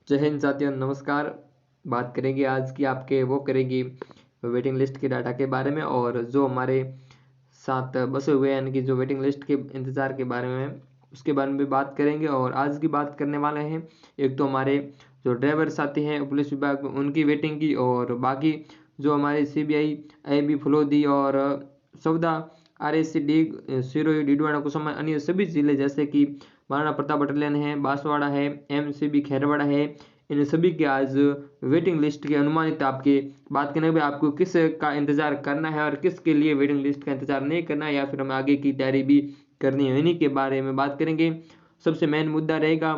जय हिंद साथियों, नमस्कार। बात करेंगे आज की आपके वो करेंगे वेटिंग लिस्ट के डाटा के बारे में, और जो हमारे साथ बसे हुए यानी कि जो वेटिंग लिस्ट के इंतज़ार के बारे में उसके बारे में भी बात करेंगे। और आज की बात करने वाले हैं एक तो हमारे जो ड्राइवर साथी हैं पुलिस विभाग में उनकी वेटिंग की, और बाकी जो हमारे CBI, IB, फलोदी और सौदा, RAC, डीग, सिरोही, डीडवाना, कुसुमा, अन्य सभी जिले जैसे कि महाराणा प्रताप बटालियन है, बांसवाड़ा है, MCB खैरवाड़ा है, इन सभी के आज वेटिंग लिस्ट के अनुमानित आपके बात करने में आपको किस का इंतजार करना है और किसके लिए वेटिंग लिस्ट का इंतजार नहीं करना है, या फिर हमें आगे की तैयारी भी करनी है, इन्हीं के बारे में बात करेंगे। सबसे मेन मुद्दा रहेगा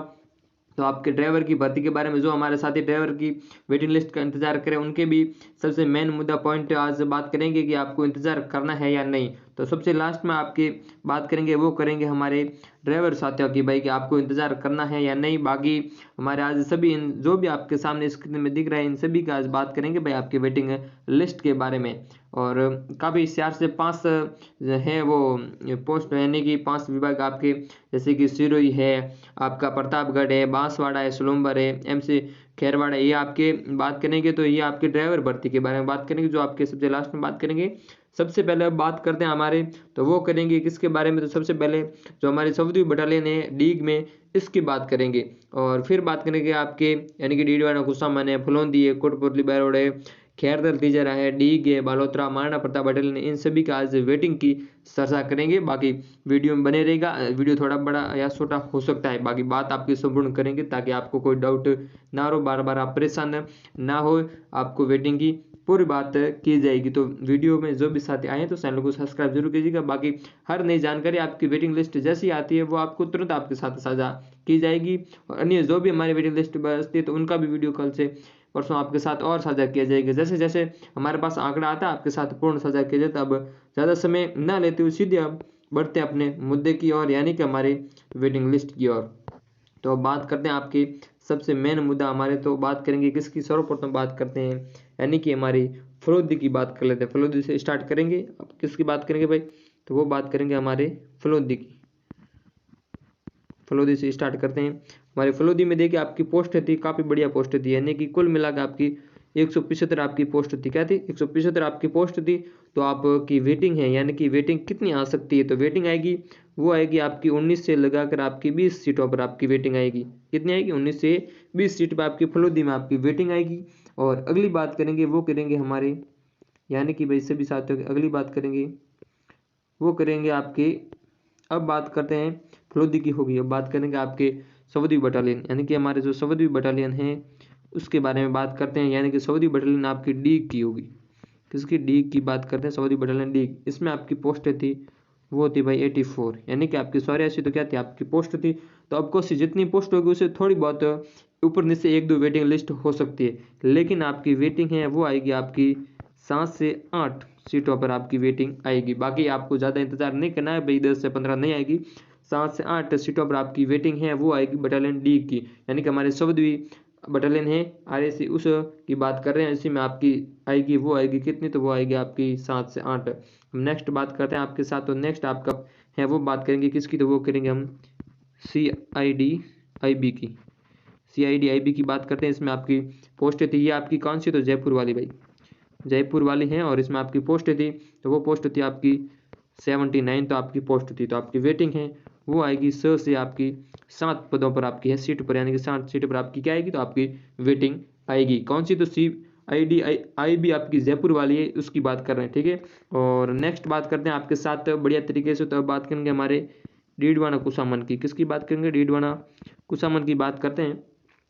तो आपके ड्राइवर की भर्ती के बारे में। जो हमारे साथी ड्राइवर की वेटिंग लिस्ट का इंतजार करें उनके भी सबसे मेन मुद्दा पॉइंट आज बात करेंगे कि आपको इंतजार करना है या नहीं। तो सबसे लास्ट में आपकी बात करेंगे वो करेंगे हमारे ड्राइवर साथियों की, भाई कि आपको इंतजार करना है या नहीं। बाकी हमारे आज सभी जो भी आपके सामने स्क्रीन में दिख रहा है इन सभी का आज बात करेंगे भाई आपकी वेटिंग लिस्ट के बारे में। और काफ़ी 4 से 5 है वो पोस्ट, यानी कि 5 विभाग आपके, जैसे कि सिरोही है, आपका प्रतापगढ़ है, बांसवाड़ा है, सुलुम्बर है, MC खैरवाड़ा, ये आपके बात करेंगे। तो ये आपके ड्राइवर भर्ती के बारे में बात करेंगे, जो आपके सबसे लास्ट में बात करेंगे। सबसे पहले अब बात करते हैं हमारे, तो वो करेंगे किसके बारे में, तो सबसे पहले जो हमारी 7वीं बटालियन है डीग में, इसकी बात करेंगे। और फिर बात करेंगे आपके यानी कि डीडवाना, कुसामन है, फलोंदी है, कोटपुतली, बैरोड है, खैरदल, तिजरा है, डीग है, बालोतरा, महाराणा प्रताप बटालियन, इन सभी का आज वेटिंग की चर्चा करेंगे। बाकी वीडियो में बने रहेगा, वीडियो थोड़ा बड़ा या छोटा हो सकता है, बाकी बात आपकी संपूर्ण करेंगे ताकि आपको कोई डाउट ना हो, बार बार आप परेशान ना हो, आपको वेटिंग की पूरी बात की जाएगी। तो वीडियो में जो भी साथी आए हैं तो चैनल को सब्सक्राइब जरूर कीजिएगा। बाकी हर नई जानकारी आपकी वेटिंग लिस्ट जैसी आती है वो आपको तुरंत आपके साथ साझा की जाएगी, और अन्य जो भी हमारी वेटिंग लिस्ट बचती है तो उनका भी वीडियो कल से परसों आपके साथ और साझा किया जाएगा। जैसे जैसे हमारे पास आंकड़ा आता है आपके साथ पूर्ण साझा किया जाता है। अब ज़्यादा समय न लेते हुए सीधे अब बढ़ते हैं अपने मुद्दे की ओर, यानी कि हमारी वेटिंग लिस्ट की ओर। तो अब बात करते हैं आपकी सबसे मेन मुद्दा हमारे, तो बात करेंगे किसकी, सर्वप्रथम बात करते हैं यानी कि हमारी फलोदी की बात कर लेते हैं। फलोदी से स्टार्ट करेंगे। अब किसकी बात करेंगे भाई, तो वो बात करेंगे हमारे फलोदी की। फलोदी से स्टार्ट करते हैं। हमारे फलोदी में देखिए आपकी पोस्ट थी, काफ़ी बढ़िया पोस्ट थी, यानी कि कुल मिलाकर आपकी 175 आपकी पोस्ट थी। क्या थी? 175 आपकी पोस्ट थी। तो आपकी वेटिंग है, यानी कि वेटिंग कितनी आ सकती है, तो वेटिंग आएगी वो आएगी आपकी 19 से लगाकर आपकी 20 सीटों पर आपकी वेटिंग आएगी। कितनी आएगी? 19 से 20 सीट पर आपकी फलोदी में आपकी वेटिंग आएगी। और अगली बात करेंगे वो करेंगे हमारे, यानी कि भाई सभी साथियों की अगली बात करेंगे वो करेंगे आपके, अब बात करते हैं फलोदी की होगी। अब बात करेंगे आपके 7वीं बटालियन, यानी कि हमारे जो 7वीं बटालियन है उसके बारे में बात करते हैं, यानी कि 7वीं बटालियन आपकी डीग की होगी। किसकी? डीग की बात करते हैं, 7वीं बटालियन डीग। इसमें आपकी पोस्टें थी वो थी भाई 84, यानी कि आपकी 84 तो क्या थी आपकी पोस्ट थी। तो अब कोशिश जितनी पोस्ट होगी उससे थोड़ी बहुत ऊपर नीचे 1-2 वेटिंग लिस्ट हो सकती है, लेकिन आपकी वेटिंग है वो आएगी आपकी 7 से 8 सीटों पर आपकी वेटिंग आएगी। बाकी आपको ज़्यादा इंतजार नहीं करना है भाई, 10 से 15 नहीं आएगी, 7 से 8 सीटों पर आपकी वेटिंग है वो आएगी बटालियन डी की, यानी कि हमारे 7वीं बटालियन है RAC उस की बात कर रहे हैं। इसी में आपकी आएगी वो आएगी कितनी, तो वो आएगी आपकी 7 से 8। हम नेक्स्ट बात करते हैं आपके साथ, तो नेक्स्ट आपका है वो बात करेंगे किसकी, तो वो करेंगे हम CID-IB की। CID-IB की बात करते हैं। इसमें आपकी पोस्ट थी, ये आपकी कौन सी, तो जयपुर वाली भाई, जयपुर वाली हैं, और इसमें आपकी पोस्ट थी तो वो पोस्ट थी आपकी 79, तो आपकी पोस्ट थी। तो आपकी वेटिंग है वो आएगी 100 से आपकी 7 पदों पर आपकी है सीट पर, यानी कि 7 सीट पर आपकी क्या आएगी, तो आपकी वेटिंग आएगी। कौन सी, तो CID-IB आपकी जयपुर वाली है, उसकी बात कर रहे हैं, ठीक है। और नेक्स्ट बात करते हैं आपके साथ बढ़िया तरीके से। तो अब बात करेंगे हमारे डीडवाना कुसामन की। किसकी बात करेंगे? डीडवाना कुसामन की बात करते हैं।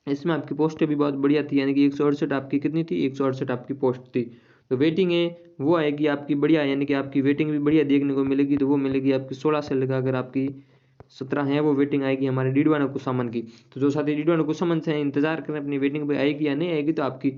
इसमें आपकी पोस्टें भी बहुत बढ़िया थी, यानी कि 168 आपकी कितनी थी, 168 आपकी पोस्ट थी। तो वेटिंग है वो आएगी आपकी बढ़िया, यानी कि आपकी वेटिंग भी बढ़िया देखने को मिलेगी। तो वो मिलेगी आपकी 16 से लगाकर आपकी 17 है वो वेटिंग आएगी हमारे डीडवाना कुसामन की। तो जो साथी डीडवाना कुसामन से इंतजार करें अपनी वेटिंग पे आएगी या नहीं आएगी, तो आपकी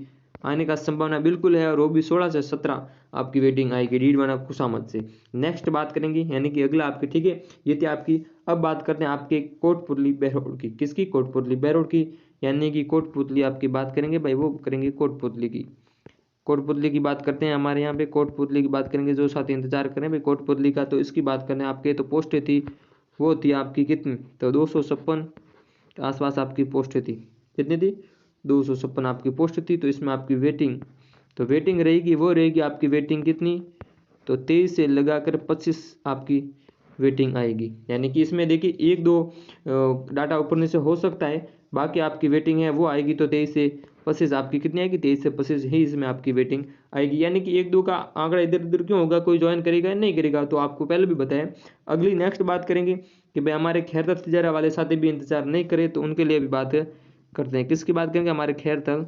आने का संभावना बिल्कुल है, और वो भी 16 से 17 आपकी वेटिंग आएगी डीडवाना कुसामन से। नेक्स्ट बात करेंगे, यानी कि अगला आपकी, ठीक है, ये थी आपकी। अब बात करते हैं आपके कोटपुतली बहरोड की। किसकी? कोटपुतली बहरोड की, यानी कि कोटपुतली आपकी बात करेंगे भाई, वो करेंगे कोटपुतली की। कोटपुतली की बात करते हैं हमारे यहाँ पे, कोटपुतली की बात करेंगे। जो साथी इंतजार करें भाई कोटपुतली का, तो इसकी बात करें आपके, तो पोस्टें थी वो थी आपकी कितनी, तो 256 के आसपास आपकी पोस्टें थी। कितनी थी? 256 आपकी पोस्ट थी, तो इसमें आपकी वेटिंग, तो वेटिंग रहेगी वो रहेगी आपकी वेटिंग कितनी, तो 23 से लगाकर 25 आपकी वेटिंग आएगी। यानी कि इसमें देखिए एक दो डाटा ऊपर नीचे हो सकता है, बाकी आपकी वेटिंग है वो आएगी, तो 23 से 25 आपकी कितनी आएगी, 23 से 25 ही इसमें आपकी वेटिंग आएगी। यानी कि एक दो का आंकड़ा इधर उधर क्यों होगा, कोई ज्वाइन करेगा या नहीं करेगा, तो आपको पहले भी बताया। अगली नेक्स्ट बात करेंगे कि भाई हमारे खैरतल तिजारा वाले साथी भी इंतजार नहीं करे, तो उनके लिए भी बात करते हैं। किसकी बात करेंगे, हमारे खैरतल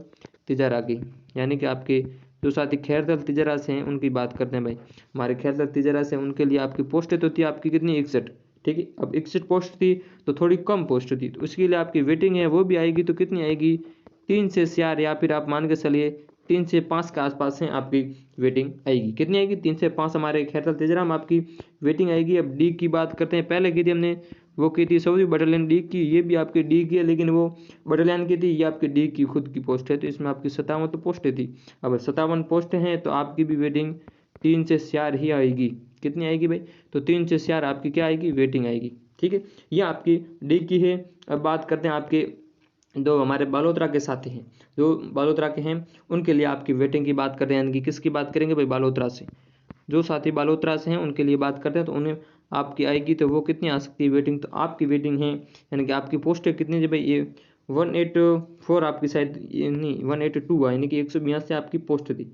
तिजारा की, यानी कि आपके जो साथी खैरतल तिजारा से हैं उनकी बात करते हैं। भाई हमारे खैरतल तिजारा से, उनके लिए आपकी पोस्टें तो थी आपकी कितनी, 61, ठीक है। अब 61 पोस्ट थी तो थोड़ी कम पोस्ट थी, तो उसके लिए आपकी वेटिंग है वो भी आएगी, तो कितनी आएगी, 3 से 4, या फिर आप मान के चलिए 3 से 5 के आसपास है आपकी वेटिंग आएगी। कितनी आएगी, 3 से 5 हमारे खैरतल तिजारा में आपकी वेटिंग आएगी। अब डी की बात करते हैं, पहले की थी हमने वो की थी सऊदी बटालियन डी की, ये भी आपकी डी की है, लेकिन वो बटालियन की थी, ये आपकी डी की खुद की पोस्ट है, तो इसमें आपकी 57 तो पोस्टें थी। अब 57 पोस्टें हैं तो आपकी भी वेटिंग 3 से 4 ही आएगी। कितनी आएगी भाई, तो 3 से 4 आपकी क्या आएगी, वेटिंग आएगी, ठीक है। ये आपकी डी की है। अब बात करते हैं आपके जो हमारे बालोतरा के साथी हैं, जो बालोतरा के हैं उनके लिए आपकी वेटिंग की बात करते हैं, यानी कि किसकी बात करेंगे भाई, बालोतरा से। जो साथी बालोतरा से हैं उनके लिए बात करते हैं, तो उन्हें आपकी आएगी, तो वो कितनी आ सकती है वेटिंग, तो आपकी वेटिंग है, यानी कि आपकी पोस्ट कितनी है भाई, ये 184 आपकी शायद, ये नहीं 182 यानी कि 182 आपकी पोस्ट थी,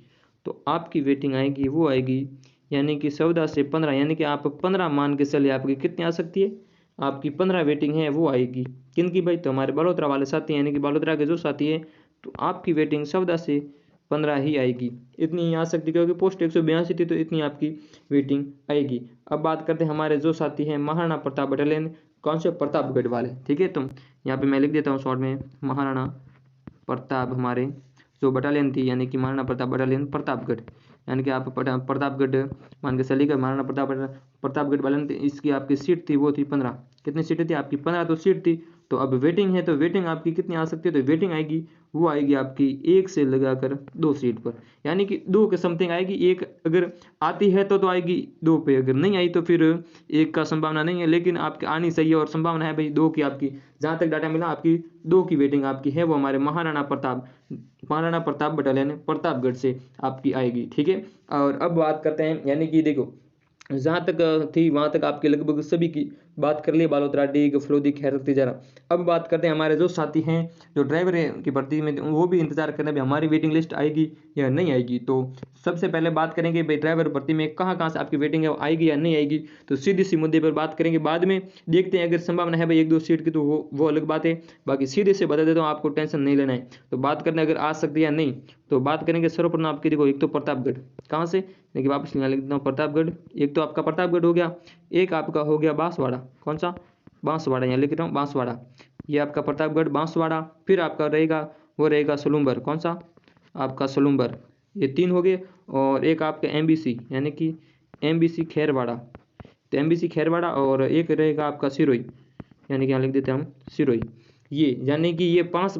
तो आपकी वेटिंग आएगी वो आएगी, यानी कि 14 से 15, यानी कि आप 15 मान के चलिए, आपकी कितनी आ सकती है, आपकी 15 वेटिंग है वो आएगी। किन की भाई, तो हमारे बालोतरा वाले साथी यानी कि बालोतरा के जो साथी है, तो आपकी वेटिंग 14 से 15 ही आएगी, इतनी ही आ सकती है, क्योंकि पोस्ट 182 थी, तो इतनी आपकी वेटिंग आएगी। अब बात करते हैं हमारे जो साथी हैं महाराणा प्रताप बटालियन, कौन से, प्रतापगढ़ वाले, ठीक है। तो यहाँ पे मैं लिख देता हूँ शॉर्ट में, महाराणा प्रताप हमारे जो बटालियन थी, यानी कि महाराणा प्रताप बटालियन प्रतापगढ़, यानी कि आप प्रतापगढ़ मान के चलिएगा, महाराणा प्रतापगढ़ बटालियन, इसकी आपकी सीट थी वो थी 15, कितनी सीटें थी आपकी, 15 तो सीट थी। तो अब वेटिंग है, तो वेटिंग आपकी कितनी आ सकती है, तो वेटिंग आएगी वो आएगी आपकी 1 से लगाकर 2 सीट पर, यानी कि 2 के समथिंग आएगी। एक अगर आती है तो आएगी 2 पे, अगर नहीं आई तो फिर 1 का संभावना नहीं है, लेकिन आपकी आनी सही है और संभावना है भाई 2 की आपकी, जहाँ तक डाटा मिला आपकी 2 की वेटिंग आपकी है, वो हमारे महाराणा प्रताप बटालियन प्रतापगढ़ से आपकी आएगी, ठीक है। और अब बात करते हैं, यानी कि देखो जहाँ तक थी वहाँ तक आपके लगभग सभी की बात कर ली, बालोतरा, डीग, फरोदी, खैरत तिजारा। अब बात करते हैं हमारे जो साथी हैं जो ड्राइवर की भर्ती में, वो भी इंतजार करना भी हमारी वेटिंग लिस्ट आएगी या नहीं आएगी। तो सबसे पहले बात करेंगे भाई ड्राइवर भर्ती में कहाँ कहाँ से आपकी वेटिंग है वो आएगी या नहीं आएगी, तो सीधी सी मुद्दे पर बात करेंगे, बाद में देखते हैं अगर संभावना है भाई 1-2 सीट की, तो वो अलग बात है। बाकी सीधे से बता देता हूँ, आपको टेंशन नहीं लेना है। तो बात करना अगर आ सकती है या नहीं, तो बात करेंगे सर्वप्रथम आपकी, देखो एक तो प्रतापगढ़, कहाँ से, देखिए वापस यहाँ लिख देता हूँ प्रतापगढ़, एक तो आपका प्रतापगढ़ हो गया, एक आपका हो गया बांसवाड़ा, कौन सा, बांसवाड़ा, यहाँ लिख रहा हूँ बांसवाड़ा, ये आपका प्रतापगढ़ बांसवाड़ा। फिर आपका रहेगा वो रहेगा सलूम्बर, कौन सा, आपका सलूम्बर, ये 3 हो गए। और एक आपका एमबीसी, यानी कि एमबीसी खैरवाड़ा, तो एमबीसी खैरवाड़ा, और एक रहेगा आपका सिरोही, यानी कि यहाँ लिख देते हैं हम सिरोही। ये यानी कि ये 5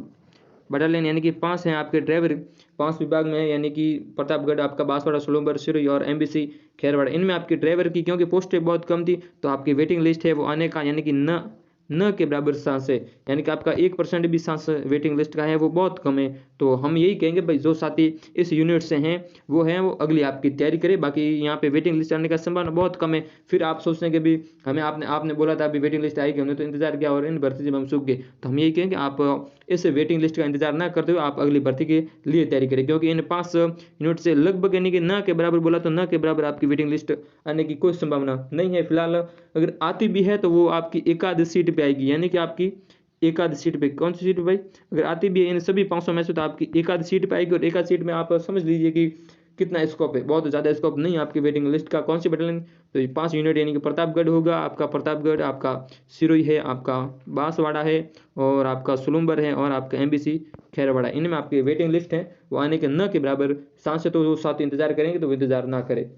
बटालियन, यानी कि 5 हैं आपके ड्राइवर, 5 विभाग में है, यानी कि प्रतापगढ़, आपका बांसवाड़ा, सोलंबर, सिरोही और एमबीसी खैरवाड़ा। इनमें आपकी ड्राइवर की क्योंकि पोस्टें बहुत कम थी, तो आपकी वेटिंग लिस्ट है वो आने का, यानी कि न के बराबर चांस है, यानी कि आपका 1% भी चांस वेटिंग लिस्ट का है वो बहुत कम है। तो हम यही कहेंगे भाई जो साथी इस यूनिट से हैं वो अगली आपकी तैयारी करें, बाकी यहाँ पे वेटिंग लिस्ट आने का संभावना बहुत कम है। फिर आप सोचते हैं कि भी हमें आपने बोला था अभी वेटिंग लिस्ट आएगी, हमने तो इंतजार किया और इन भर्ती जब हम सूख गए, तो हम यही कहेंगे आप इस वेटिंग लिस्ट का इंतजार ना करते हुए आप अगली भर्ती के लिए तैयारी करें, क्योंकि इन 5 यूनिट से लगभग, यानी कि न के बराबर बोला तो न के बराबर आपकी वेटिंग लिस्ट आने की कोई संभावना नहीं है फिलहाल। अगर आती भी है तो वो आपकी एकाध सीट पे आएगी, यानी कि आपकी एकाध सीट पे, कौन सी सीट पे भाई, अगर आती भी है इन सभी 500 में से तो आपकी एकाध सीट पे आएगी, और एकाध सीट में आप समझ लीजिए कि कितना स्कोप है, बहुत ज़्यादा स्कोप नहीं है आपकी वेटिंग लिस्ट का। कौन सी बटालियन, तो ये 5 यूनिट, यानी कि प्रतापगढ़ होगा आपका, प्रतापगढ़ आपका, सिरोही है आपका, बांसवाड़ा है, और आपका सुलुम्बर है, और आपका एमबीसी खैरवाड़ा। इनमें आपकी वेटिंग लिस्ट है वो आने के न के बराबर चांस है, तो वो साथ इंतजार करेंगे तो वो इंतजार ना करें।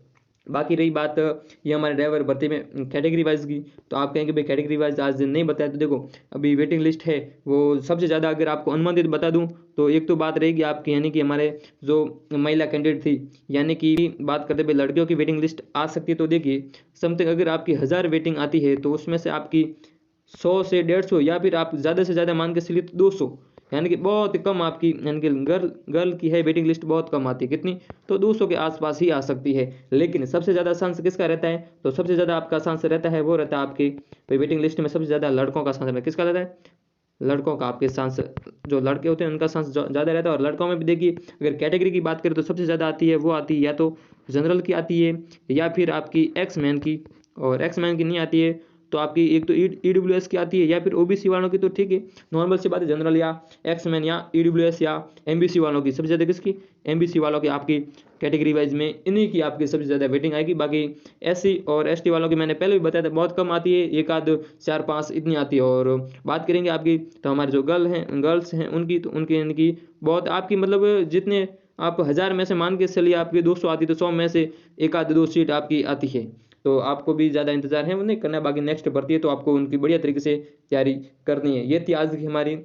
बाकी रही बात ये हमारे ड्राइवर भर्ती में कैटेगरी वाइज की, तो आप कहेंगे भाई कैटेगरी वाइज आज दिन नहीं बताया, तो देखो अभी वेटिंग लिस्ट है वो सबसे ज़्यादा अगर आपको अनुमानित बता दूं, तो एक तो बात रहेगी आपकी, यानी कि हमारे जो महिला कैंडिडेट थी, यानी कि बात करते भाई लड़कियों की वेटिंग लिस्ट आ सकती है, तो देखिए समथिंग अगर आपकी 1000 वेटिंग आती है तो उसमें से आपकी 100 से 150, या फिर आप ज़्यादा से ज़्यादा मान के चलिए 200, यानी कि बहुत कम आपकी, यानी कि गर्ल की है वेटिंग लिस्ट बहुत कम आती है, कितनी, तो 200 के आसपास ही आ सकती है। लेकिन सबसे ज़्यादा चांस किसका रहता है, तो सबसे ज़्यादा आपका चांस रहता है, वो रहता है आपके वेटिंग लिस्ट में सबसे ज़्यादा लड़कों का चांस रहता है। किसका रहता है, लड़कों का। आपके चांस, जो लड़के होते हैं उनका चांस ज़्यादा रहता है। और लड़कों में भी देखिए, अगर कैटेगरी की बात करें तो सबसे ज़्यादा आती है, वो आती है या तो जनरल की आती है, या फिर आपकी एक्स मैन की। और एक्स मैन की नहीं आती है तो आपकी एक तो EWS की आती है, या फिर OBC वालों की, तो ठीक है, नॉर्मल सी बात है, जनरल या एक्स मैन या EWS या MBC वालों की। सबसे ज़्यादा किसकी, MBC वालों की आपकी कैटेगरी वाइज में इन्हीं की आपकी सबसे ज़्यादा वेटिंग आएगी। बाकी SC और ST वालों की मैंने पहले भी बताया था, बहुत कम आती है, एक आध 4-5 इतनी आती है। और बात करेंगे आपकी, तो हमारे जो गर्ल्स हैं उनकी, तो उनकी इनकी बहुत आपकी, मतलब जितने आप 1000 में से मान के चलिए आपकी 200 आती, तो 100 में से एक आध 2 सीट आपकी आती है। तो आपको भी ज़्यादा इंतजार है वो नहीं करना है। बाकी नेक्स्ट भर्ती है तो आपको उनकी बढ़िया तरीके से तैयारी करनी है। ये थी आज की हमारी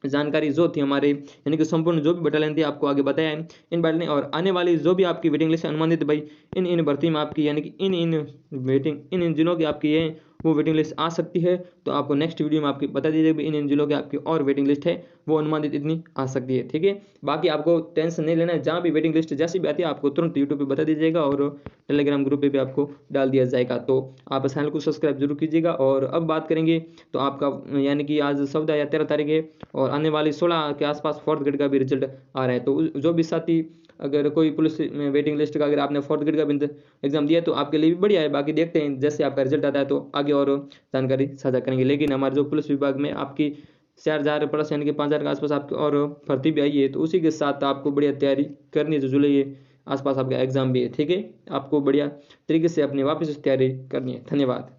जानकारी, जो थी हमारे यानी कि संपूर्ण जो भी बटालियन थी आपको आगे बताया है इन बटालियन। और आने वाली जो भी आपकी वेटिंग लिस्ट अनुमानित भाई इन भर्ती में आपकी, यानी कि इन जिलों की आपकी है वो वेटिंग लिस्ट आ सकती है। तो आपको नेक्स्ट वीडियो में आपकी बता दीजिएगा इन जिलों की आपकी और वेटिंग लिस्ट है वो अनुमानित इतनी आ सकती है, ठीक है। बाकी आपको टेंशन नहीं लेना है, जहाँ भी वेटिंग लिस्ट जैसी भी आती है आपको तुरंत यूट्यूब पे बता दीजिएगा और टेलीग्राम ग्रुप पे भी आपको डाल दिया जाएगा। तो आप चैनल को सब्सक्राइब जरूर कीजिएगा। और अब बात करेंगे तो आपका, यानी कि आज 14 या 13 तारीख है और आने वाली 16 के आसपास 4th ग्रेड का भी रिजल्ट आ रहा है। तो जो भी साथी, अगर कोई पुलिस में वेटिंग लिस्ट का, अगर आपने 4th ग्रेड का भी एग्जाम दिया तो आपके लिए भी बढ़िया है। बाकी देखते हैं जैसे आपका रिजल्ट आता है तो आगे और जानकारी साझा करेंगे। लेकिन हमारे जो पुलिस विभाग में आपकी 4000 प्लस, यानी कि 5000 के आसपास आपकी और भर्ती भी आई है, तो उसी के साथ आपको बढ़िया तैयारी करनी है। जो जुलाई के आसपास आपका एग्जाम भी है, ठीक है, आपको बढ़िया तरीके से अपनी वापस तैयारी करनी है। धन्यवाद।